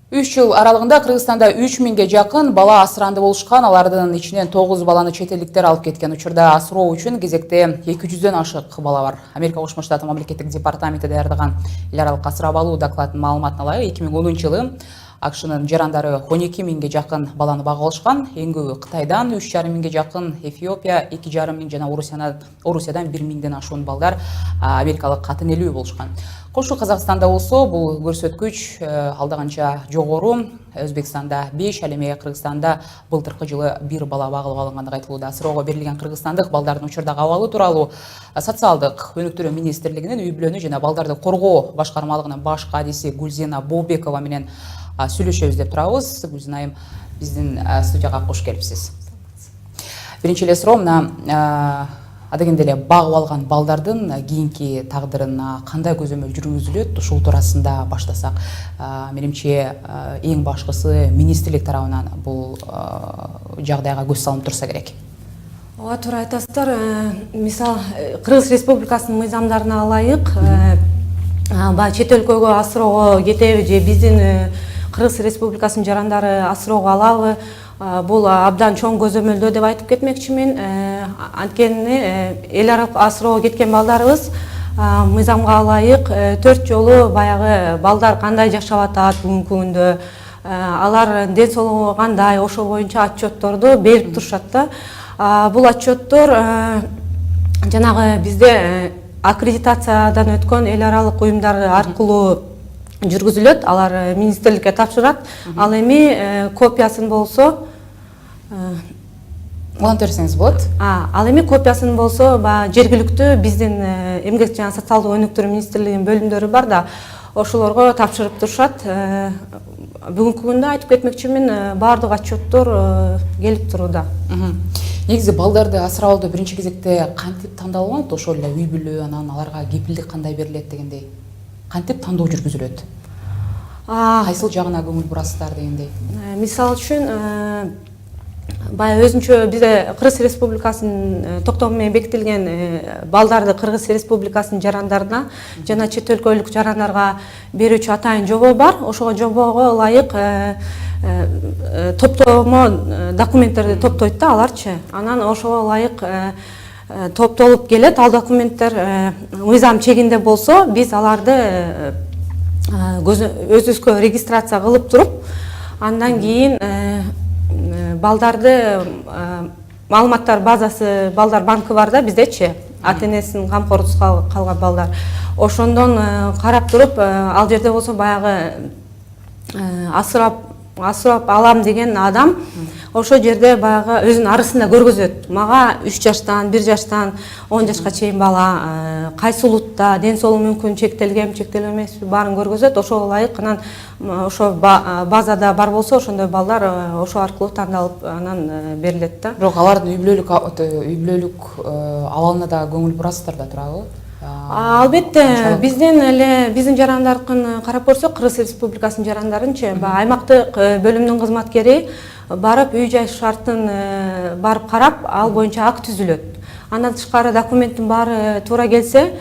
3 жыл аралығында Кыргызстанда 3000-ге жакын бала асыранды болушкан, алардын ичинен 9 баланы чет элдиктер алып кеткен. Учурда асыроо үчүн кезекте 200дөн ашык бала бар. Америка Кошмо Штаты мамлекеттик департаменти даярдаган эл аралык асырап алуу докладынын маалыматына ылайык 2010-жылы АКШнын жарандары 12000-ге жакын баланы багып алышкан. Эң көбү Кытайдан 3000-ге жакын, Эфиопия 2500 жана Орусиядан 1000ден ашуун балдар америкалык катын элүү болушкан. Кошу Казакстанда болсо бул көрсөткүч алдаганча жогору. Өзбекстанда 5, ал эми Кыргызстанда былтыркы жылы 1 бала багылып алынгандыгы айтылууда. Асыроого берилген кыргызстандык балдардын учурдагы абалы тууралуу социалдык өнүктүрүү министрлигинин үй бүлөнү жана балдарды коргоо башкармалыгынын баш кадиси Гүлзина Бобекова менен сүйлөшөбүз деп турабыз. Гүлзина айым, биздин студияга кош келипсиз. Биринчи эле суроо мына адегенде эле багып алган балдардын кийинки тагдырына кандай көзөмөл жүргүзүлөт, ушул туурасында баштасак. Менимче эң башкысы министрлик тарабынан бул жагдайга көз салынып турса керек. Ооба, туура айтасыздар. Мисал Кыргыз Республикасынын мыйзамдарына ылайык баягы чет өлкөгө асыроого кетеби же биздин Кыргыз Республикасынын жарандары асыроого алабы? Бул абдан чоң көзөмөлдөө деп айтып кетмекчимин. Анткени эл аралык асыроого кеткен балдарыбыз мыйзамга ылайык 4 жолу баягы балдар кандай жашап атат бүгүнкү күндө, алар ден соолугу кандай, ошол боюнча отчетторду берип турушат да. Бул отчеттор жанагы бизде аккредитациядан өткөн эл аралык уюмдар аркылуу жүргүзүлөт, алар министрликке тапшырат. Ал эми копиясын болсо волонтерсеңиз болот. Ал эми копиясын болсо жергиликтүү биздин эмгек жана социалдык өнүктүрүү министрлигинин бөлүмдөрү бар да, ошолорго тапшырып турушат. Бүгүнкү күндө айтып кетмекчимин, баардык отчеттор келип турууда. Негизи балдарды асырап алууда биринчи кезекте кантип тандалат, ошол эле үй бүлө, анан аларга кепилдик кандай берилет дегендей. Кантип тандоо жүргүзүлөт? Кайсыл жагына көңүл бурасыздар дегендей. Мисал үчүн баягы өзүнчө бизде Кыргыз Республикасынын токтому менен бекитилген балдарды Кыргыз Республикасынын жарандарына жана чет өлкөлүк жарандарга берүүчү атайын жобо бар. Ошого жобого ылайык топтомо документтерди топтойт да аларчы. Анан ошого ылайык топтолуп келет. Ал документтер мыйзам чегинде болсо, биз аларды өзүбүзгө регистрация кылып туруп, андан кийин балдарды маалыматтар базасы, балдар банкы бар да биздечи, ата-энесинин камкордусуна калган балдар. Ошондон карап туруп, ал жерде болсо баягы асырап алам деген адам ошол жерде баягы өзүнүн арызында көргөзөт. Мага 3 жаштан, 1 жаштан 10 жашка чейин бала кайсы улутта, ден соолугу мүмкүн чектелген, чектелген эмеспи, баарын көргөзөт. Ошого ылайык анан ошо базада бар болсо, ошондой балдар ошо аркылуу тандалып анан берилет да. Бирок алардын үй бүлөлүк абалына да көңүл бурасыздар да турабы? Албетте, биздин жарандардыкын карап көрсөк, Кыргыз Республикасынын жарандарынчы аймактык бөлүмдүн кызматкери барып үй жай шартын барып карап, ал боюнча акт түзүлөт. Андан тышкары документтин баары туура келсе,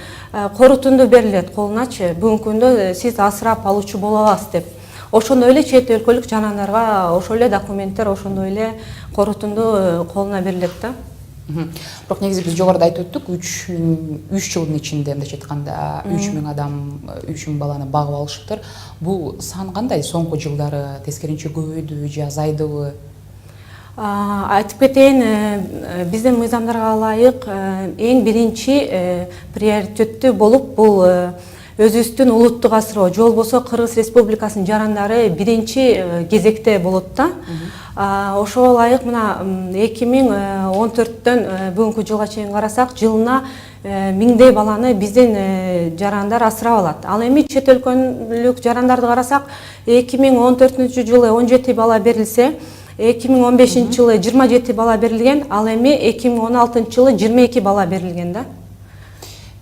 корутунду берилет колуначы. Бүгүнкү күндө сиз асырап алуучу боло аласыз деп. Ошондой эле чет өлкөлүк жарандарга ошол эле документтер, ошондой эле корутунду колуна берилет да. Бирок негизи биз жогоруда айтып өттүк, 3 жылдын ичинде мындайча айтканда 3000 адам 3000 баланы багып алышыптыр. Бул сан кандай? Соңку жылдары тескеринче көбөйдүбү же азайдыбы? Айтып кетейин, биздин мыйзамдарга ылайык эң биринчи приоритеттүү болуп бул өзүбүздүн улуттук асыроо, же болбосо Кыргыз Республикасынын жарандары биринчи кезекте болот да. Ошого ылайык мына 2014-төн бүгүнкү жылга чейин карасак, жылына 1000дей баланы биздин жарандар асырап алат. Ал эми чет өлкөлүк жарандарды карасак, 2014-жылы 17 бала берилсе, 2015-жылы 27 бала берилген, ал эми 2016-жылы 22 бала берилген да.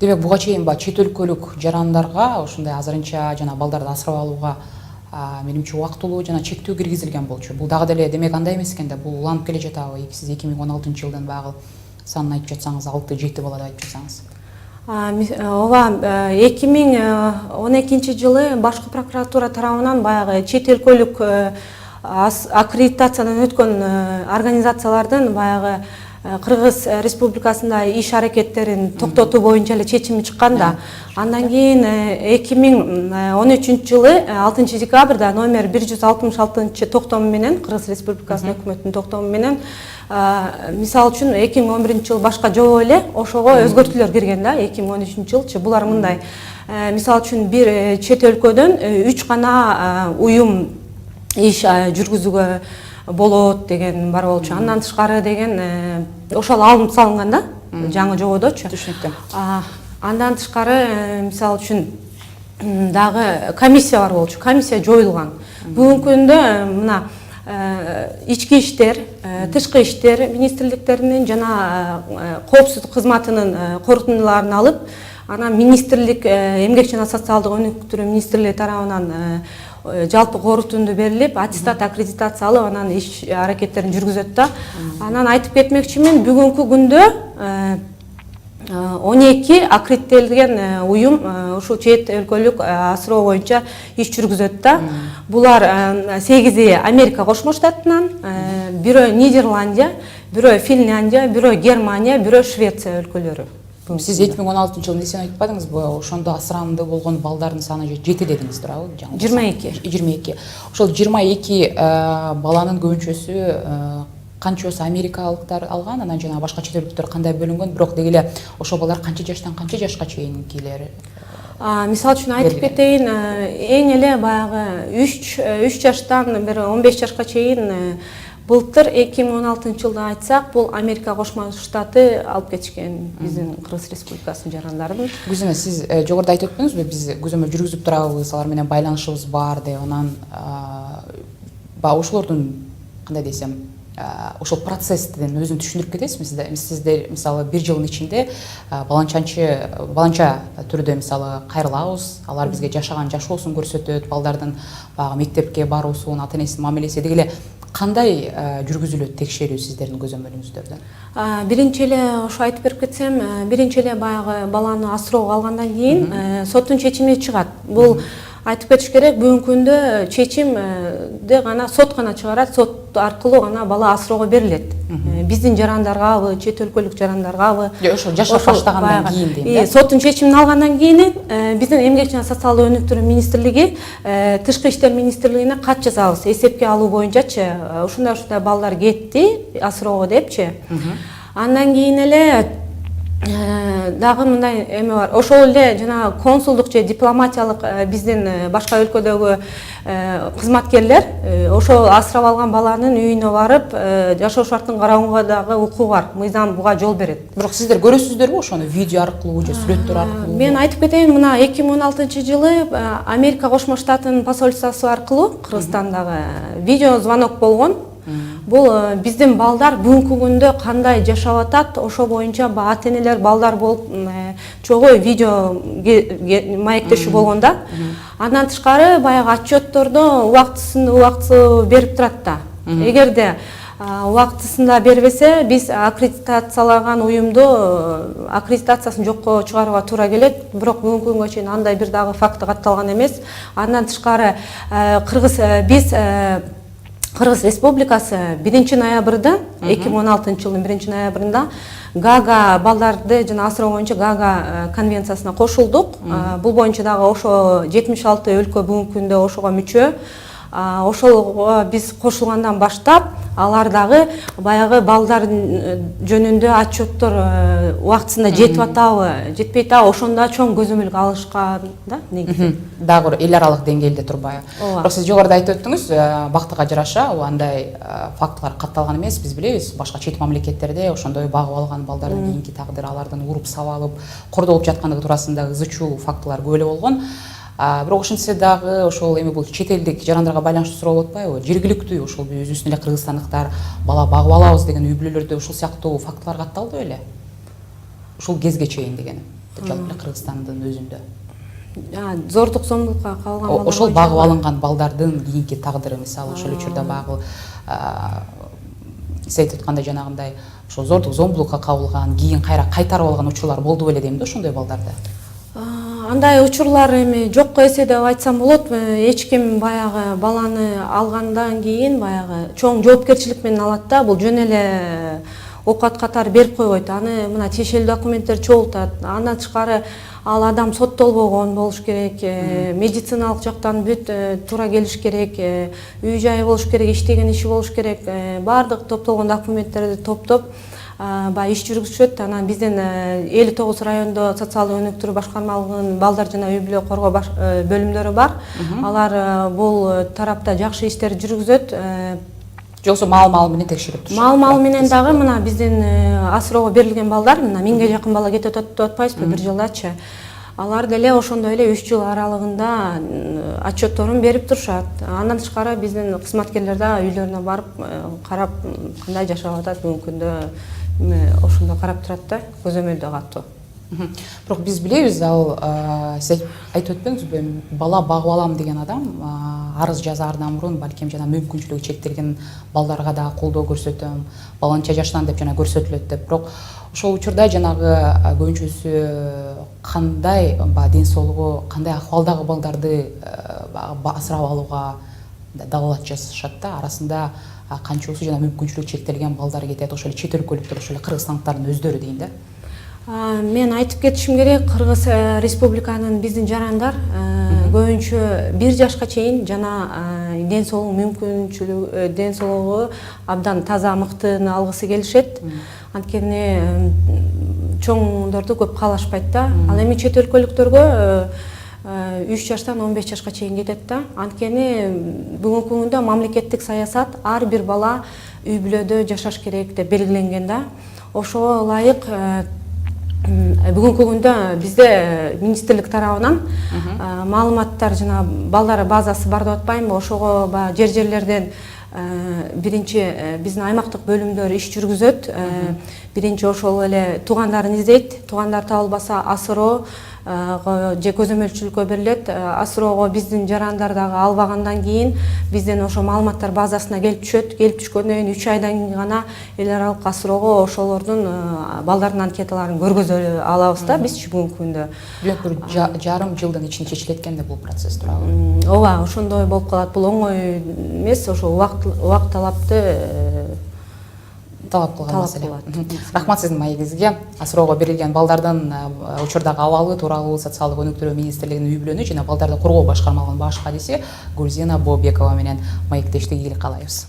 Демек, буга чейин чет өлкөлүк жарандарга ушундай азырынча жана балдарды асырап алууга менимче убактылуу жана чектөө киргизилген болчу. Бул дагы деле демек андай эмес экен да, бул уланып келе жатабы? Сиз 2016-жылдан багы санын айтып жатсаңыз, 6-7 бала да айтып жатсаңыз. Ооба 2012 жылы башкы прокуратура тарабынан баягы чет өлкөлүк аккредитациядан өткөн организациялардын баягы Кыргыз Республикасында иш аракеттерин токтотуу боюнча эле чечими чыккан да. Андан кийин 2013 жылы 6 декабрда номер 166 токтому менен Кыргыз Республикасынын өкмөтүнүн токтому менен мисал үчүн 2011 жыл башка жобо эле ошого өзгөртүүлөр кирген да. 2013 жылчы булар мындай. Мисал үчүн бир чет өлкөдөн 3 гана уюм иш жүргүзүүгө болот деген бар болчу. Андан тышкары деген ошол алынып салынган да, жаңы жободочу. Түшүнүктүү. Андан тышкары мисал үчүн дагы комиссия бар болчу. Комиссия жоюлган. Бүгүнкү күндө мына ички иштер, тышкы иштер министрликтеринин жана коопсуздук кызматынын корутундуларын алып, анан министрлик эмгек жана социалдык өнүктүрүү министрлиги тарабынан жалпы корутунду берилип, аттестат аккредитация алып, анан иш аракеттерин жүргүзөт да. Анан айтып кетмекчимин, бүгүнкү күндө 12 аккредиттелген уюм ушул чет өлкөлүк асыроо боюнча иш жүргүзөт да. Булар 8 Америка Кошмо Штатынан, бирөө Нидерландия, бирөө Финляндия, бирөө Германия, бирөө Швеция өлкөлөрү. Сиз 2016 жылы эмнесин айтпадыңызбы? Ошондо асыранды болгон балдардын саны 7 дедиңиз, туурабы? 22. Ошол 22 баланын көбүнчөсү канчасы америкалыктар алган, анан жана башка чет өлкөлүктөр кандай бөлүнгөн, бирок деги эле ошол балдар канча жаштан канча жашка чейинкилер? Мисал үчүн айтып кетейин, эң эле баягы 3 жаштан бир 15 жашка чейин былтыр 2016 жылда айтсак, бул Америка Кошмо Штаты алып кетишкен биздин Кыргыз Республикасынын жарандарын. Гүзөмө, сиз жогоруда айтып өттүңүзбү, биз Гүзөмө жүргүзүп турабыз, алар менен байланышыбыз бар деп, анан ошолордун кандай десем, ошол процесстин өзүн түшүндүрүп кетесизби? Сиздер мисалы бир жылдын ичинде баланча түрдө мисалы кайрылабыз, алар бизге жашаган жашоосун көрсөтөт, балдардын баягы мектепке баруусун, ата энесинин мамилеси деги эле кандай жүргүзүлөт текшерүү сиздердин көзөмөлүңүздөрдөн? Биринчи эле ошо айтып берип кетсем, биринчи эле баягы баланы асыроого алгандан кийин соттун чечими чыгат. Бул айтып кетиш керек, бүгүнкү күндө чечимди гана сот гана чыгарат, сот аркылуу гана бала асыроого берилет. Биздин жарандаргабы, чет өлкөлүк жарандаргабы, ошо жашап баштагандан кийин дейм. Соттун чечимин алгандан кийин биздин эмгек жана социалдык өнүктүрүү министрлиги тышкы иштер министрлигине кат жазабыз, эсепке алуу боюнчачы. Ушундай балдар кетти асыроого депчи. Андан кийин эле дагы мындай эме бар. Ошол эле жана консулдук же дипломатиялык биздин башка өлкөдөгү кызматкерлер ошол асырап алган баланын үйүнө барып жашоо шартын карауга дагы укугу бар. Мыйзам буга жол берет. Бирок сиздер көрөсүздөрбү ошону видео аркылуу же сүрөттөр аркылуу? Мен айтып кетейин, мына 2016 жылы Америка Кошмо Штатынын посольствосу аркылуу Кыргызстандагы видео звонок болгон. Бул биздин балдар бүгүнкү күндө кандай жашап атат, ошо боюнча ата энелер балдар болуп чогуу видео маектешүү болгон да. Андан тышкары баягы отчеттордо убактысы берип турат да. Эгерде убактысында бербесе, биз аккредитациялаган уюмду аккредитациясын жокко чыгарууга туура келет. Бирок бүгүнкү күнгө чейин андай бир дагы факты катталган эмес. Андан тышкары Кыргыз Республикасы 1 ноябрда, 2016 жылдын 1 ноябрында Гага балдарды жана асыроо боюнча Гага конвенциясына кошулдук. Бул боюнча дагы ошо 76 өлкө бүгүнкү күндө ошого мүчө. Ошолго биз кошулгандан баштап алар дагы баягы балдар жөнүндө отчеттор убактысында жетип атабы, жетпей атабы, ошондо чоң көзөмөлгө алышкан да негизи. Дагы эл аралык деңгээлде турбайбы? Бирок сиз жогоруда айтып өттүңүз, бактыга жараша андай фактылар катталган эмес. Биз билебиз, башка чет мамлекеттерде ошондой багып алган балдардын кийинки тагдыры, алардын уруп сабалып, кордолуп жаткандыгы туурасында ызы чуу фактылар көп эле болгон. Бирок ошентсе дагы ошол эми бул чет элдик жарандарга байланыштуу суроо болуп атпайбы? Жергиликтүү ошол өзүбүздүн эле кыргызстандыктар бала багып алабыз деген үй бүлөлөрдө ошол сыяктуу фактылар катталды беле? Ушул кезге чейин деген, жалпы эле Кыргызстандын өзүндө. Зордук зомбулукка кабылган балдар. Ошол багып алынган балдардын кийинки тагдыры, мисалы ошол учурда багы сиз айтып аткандай жанагындай ошо зордук зомбулукка кабылган, кийин кайра кайтарып алган учурлар болду беле дейм да ошондой балдарды. Андай учурлар эми жокко эсе деп айтсам болот. Эч ким баягы баланы алгандан кийин баягы чоң жоопкерчилик менен алат да. Бул жөн эле окат катары берип койбойт. Аны мына тиешелүү документтер чогултат. Андан тышкары ал адам соттолбогон болуш керек, медициналык жактан бүт туура келиш керек, үй жайы болуш керек, иштеген иши болуш керек. Баардык топтолгон документтерди топтоп баягы иш жүргүзүшөт. Анан биздин 59 райондо социалдык өнүктүрүү башкармалыгынын балдар жана үй бүлө коргоо бөлүмдөрү бар. Алар бул тарапта жакшы иштер жүргүзөт. Жоксо маал менен текшерип турушат. Маал менен дагы мына биздин асыроого берилген балдар, мына 1000ге жакын бала кетип атат деп атпайбызбы бир жылдачы. Алар деле ошондой эле 3 жыл аралыгында отчетторун берип турушат. Андан тышкары биздин кызматкерлер да үйлөрүнө барып карап кандай жашап атат, бүгүнкү күндө ошондо карап турат да, көзөмөлдө катуу. Бирок биз билебиз, ал сиз айтып өтпөңүзбү, бала багып алам деген адам арыз жазаардан мурун балким жана мүмкүнчүлүгү чектелген балдарга да колдоо көрсөтөм, баланча жаштан деп жана көрсөтүлөт деп. Бирок ошол учурда жанагы көбүнчөсү кандай ден соолугу, кандай акыбалдагы балдарды асырап алууга далалат жасашат да, арасында канчоосу жана мүмкүнчүлүгү чектелген балдар кетет, ошол эле чет өлкөлүктөр, ошол эле кыргызстандыктардын өздөрү дейин да. Мен айтып кетишим керек, Кыргыз Республиканын биздин жарандар көбүнчө 1 жашка чейин жана ден соолугу абдан таза, мыктыны алгысы келишет. Анткени чоңдорду көп каалашпайт да. Ал эми чет өлкөлүктөргө 3 жаштан 15 жашка чейин кетет да. Анткени бүгүнкү күндө мамлекеттик саясат ар бир бала үй бүлөдө жашаш керек деп белгиленген да. Ошого ылайык бүгүнкү күндө бизде министрлик тарабынан маалыматтар жана балдар базасы бар деп атпаймынбы, ошого жерлерден биринчи биздин аймактык бөлүмдөр иш жүргүзөт. Биринчи ошол эле туугандарын издейт. Туугандар табылбаса асыроо же көзөмөлчүлүккө берилет. Асыроого биздин жарандар дагы албагандан кийин биздин ошо маалыматтар базасына келип түшөт. Келип түшкөндөн кийин 3 айдан кийин гана эл аралык асыроого ошолордун балдардын анкеталарын көргөзө алабыз да бизчи бүгүнкү күндө. Бирок бир жарым жылдын ичинде чечилет экен да бул процесс тууралуу. Ооба, ошондой болуп калат. Бул оңой эмес, ошо убак талапты талап кылган маселе. Рахмат сиздин маегиңизге. Асыроого берилген балдардын учурдагы абалы тууралуу социалдык өнүктүрүү министрлигинин үй бүлөнү жана балдарды коргоо башкармалыгынын баш кадиси Гүлзина Бобекова менен маектештик ийгилик каалайбыз.